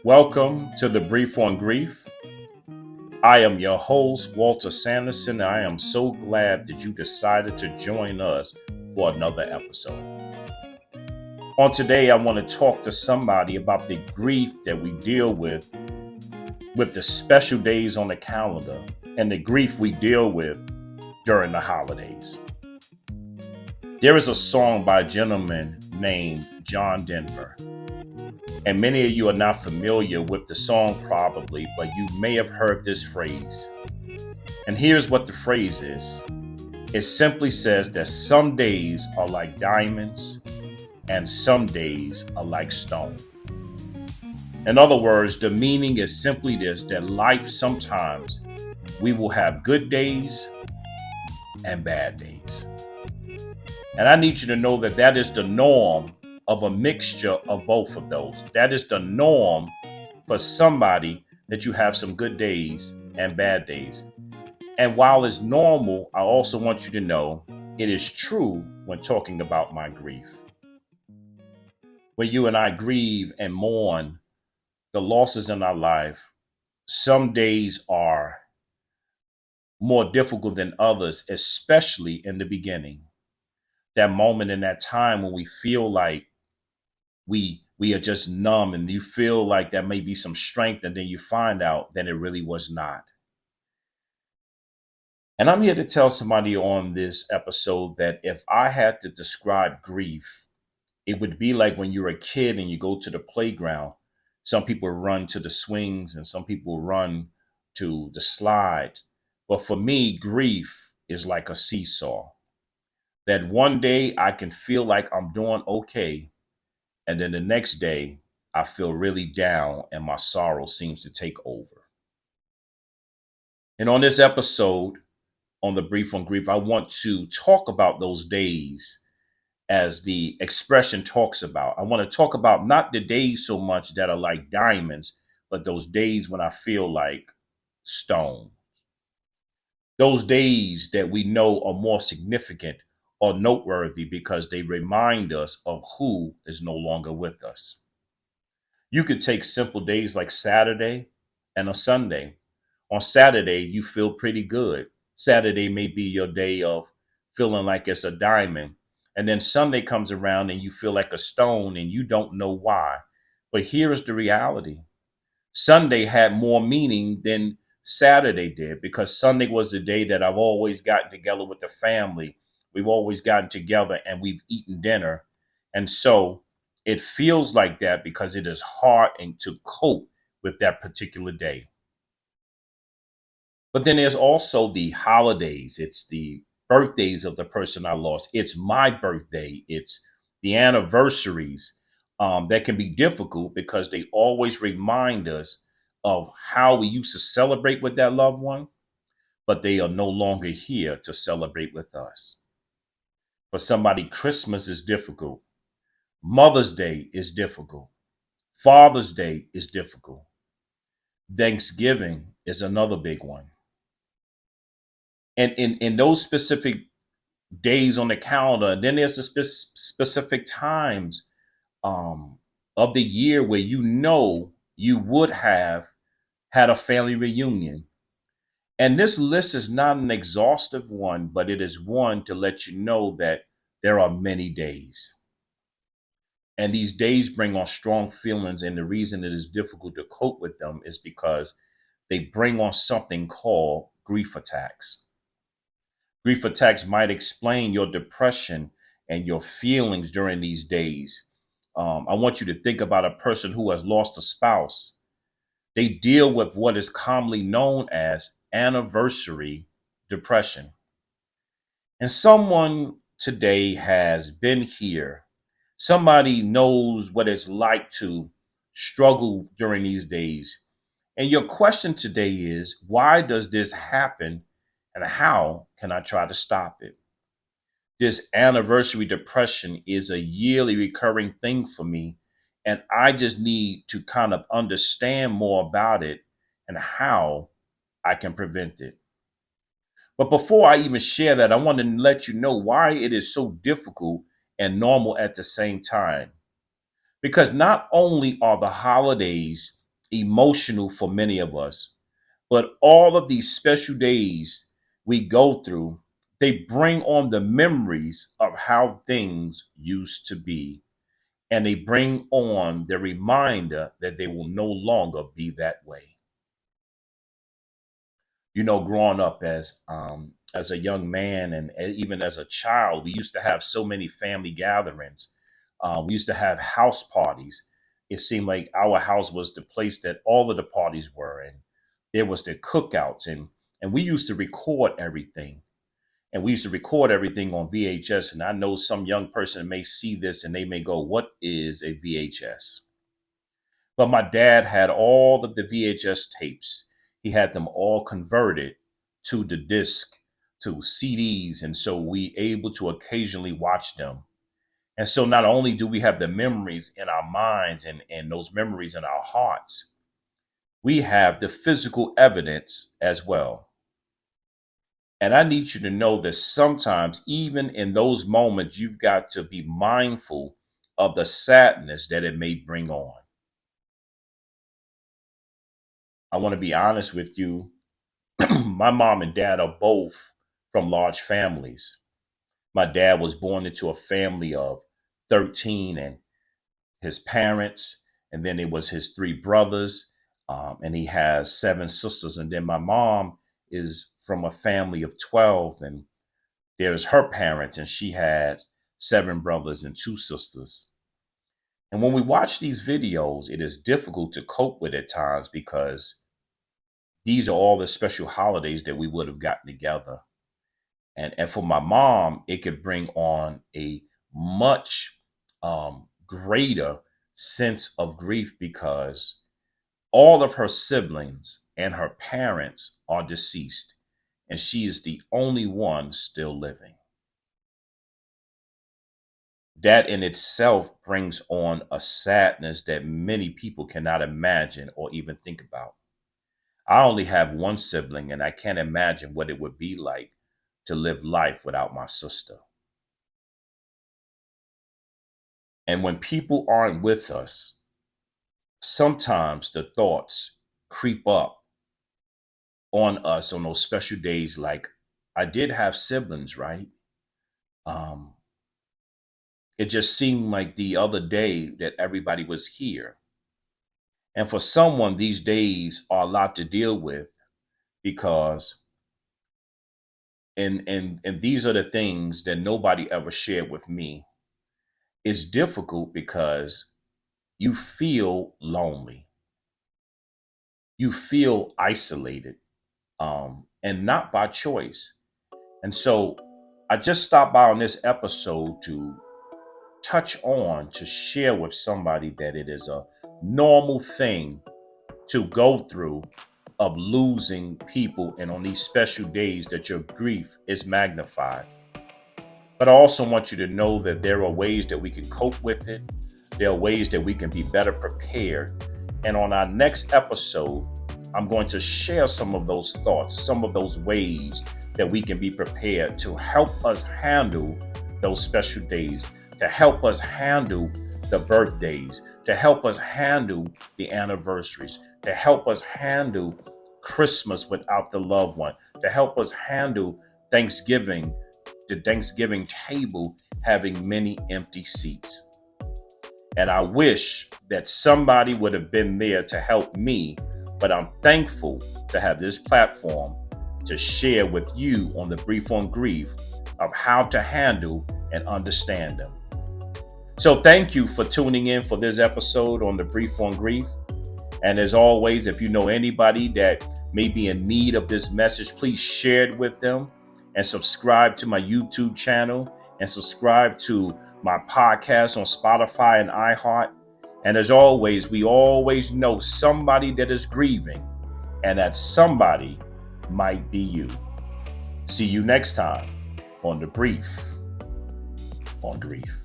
Welcome to the Brief on Grief. I am your host, Walter Sanderson, and I am so glad that you decided to join us for another episode. On today, I want to talk to somebody about the grief that we deal with the special days on the calendar and the grief we deal with during the holidays. There is a song by a gentleman named John Denver. And many of you are not familiar with the song probably, but you may have heard this phrase. And here's what the phrase is. It simply says that some days are like diamonds and some days are like stone. In other words, the meaning is simply this, that life sometimes we will have good days and bad days. And I need you to know that that is the norm of a mixture of both of those. That is the norm for somebody, that you have some good days and bad days. And while it's normal, I also want you to know it is true when talking about my grief. When you and I grieve and mourn the losses in our life, some days are more difficult than others, especially in the beginning. That moment in that time when we feel like we are just numb, and you feel like there may be some strength, and then you find out that it really was not. And I'm here to tell somebody on this episode that if I had to describe grief, it would be like when you're a kid and you go to the playground. Some people run to the swings and some people run to the slide. But for me, grief is like a seesaw. That one day I can feel like I'm doing okay, and then the next day, I feel really down and my sorrow seems to take over. And on this episode, on the Brief on Grief, I want to talk about those days as the expression talks about. I want to talk about not the days so much that are like diamonds, but those days when I feel like stone. Those days that we know are more significant or noteworthy because they remind us of who is no longer with us. You could take simple days like Saturday and a Sunday. On Saturday, you feel pretty good. Saturday may be your day of feeling like it's a diamond. And then Sunday comes around and you feel like a stone and you don't know why. But here is the reality. Sunday had more meaning than Saturday did, because Sunday was the day that I've always gotten together with the family. We've always gotten together and we've eaten dinner. And so it feels like that because it is hard and to cope with that particular day. But then there's also the holidays. It's the birthdays of the person I lost. It's my birthday. It's the anniversaries that can be difficult because they always remind us of how we used to celebrate with that loved one, but they are no longer here to celebrate with us. For somebody, Christmas is difficult. Mother's Day is difficult. Father's Day is difficult. Thanksgiving is another big one. And in those specific days on the calendar, then there's a specific times of the year where you know you would have had a family reunion. And this list is not an exhaustive one, but it is one to let you know that there are many days. And these days bring on strong feelings. And the reason it is difficult to cope with them is because they bring on something called grief attacks. Grief attacks might explain your depression and your feelings during these days. I want you to think about a person who has lost a spouse. They deal with what is commonly known as anniversary depression. And someone today has been here. Somebody knows what it's like to struggle during these days. And your question today is, why does this happen and how can I try to stop it? This anniversary depression is a yearly recurring thing for me. And I just need to kind of understand more about it and how I can prevent it. But before I even share that, I want to let you know why it is so difficult and normal at the same time. Because not only are the holidays emotional for many of us. But all of these special days we go through, they bring on the memories of how things used to be. And they bring on the reminder that they will no longer be that way. Growing up as a young man and even as a child, we used to have so many family gatherings. We used to have house parties. It seemed like our house was the place that all of the parties were, and there was the cookouts, and we used to record everything. And we used to record everything on VHS. And I know some young person may see this and they may go, "What is a VHS?" But my dad had all of the VHS tapes. He had them all converted to the disc, to CDs. And so we able to occasionally watch them. And so not only do we have the memories in our minds and those memories in our hearts, we have the physical evidence as well. And I need you to know that sometimes, even in those moments, you've got to be mindful of the sadness that it may bring on. I want to be honest with you. My mom and dad are both from large families. My dad was born into a family of 13 and his parents, and then it was his three brothers, and he has seven sisters. And then my mom is from a family of 12, and there's her parents, and she had seven brothers and two sisters. And when we watch these videos, it is difficult to cope with at times because these are all the special holidays that we would have gotten together. And for my mom, it could bring on a much greater sense of grief because all of her siblings and her parents are deceased, and she is the only one still living. That in itself brings on a sadness that many people cannot imagine or even think about. I only have one sibling, and I can't imagine what it would be like to live life without my sister. And when people aren't with us, sometimes the thoughts creep up on us on those special days like, I did have siblings, right? Um, it just seemed like the other day that everybody was here. And for someone, these days are a lot to deal with because, and these are the things that nobody ever shared with me. It's difficult because you feel lonely, you feel isolated, and not by choice. And so I just stopped by on this episode to to share with somebody that it is a normal thing to go through of losing people, and on these special days that your grief is magnified. But I also want you to know that there are ways that we can cope with it. There are ways that we can be better prepared. And on our next episode, I'm going to share some of those thoughts, some of those ways that we can be prepared to help us handle those special days, to help us handle the birthdays, to help us handle the anniversaries, to help us handle Christmas without the loved one, to help us handle Thanksgiving, the Thanksgiving table having many empty seats. And I wish that somebody would have been there to help me, but I'm thankful to have this platform to share with you on the Brief on Grief of how to handle and understand them. So thank you for tuning in for this episode on the Brief on Grief. And as always, if you know anybody that may be in need of this message, please share it with them and subscribe to my YouTube channel and subscribe to my podcast on Spotify and iHeart. And as always, we always know somebody that is grieving, and that somebody might be you. See you next time on the Brief on Grief.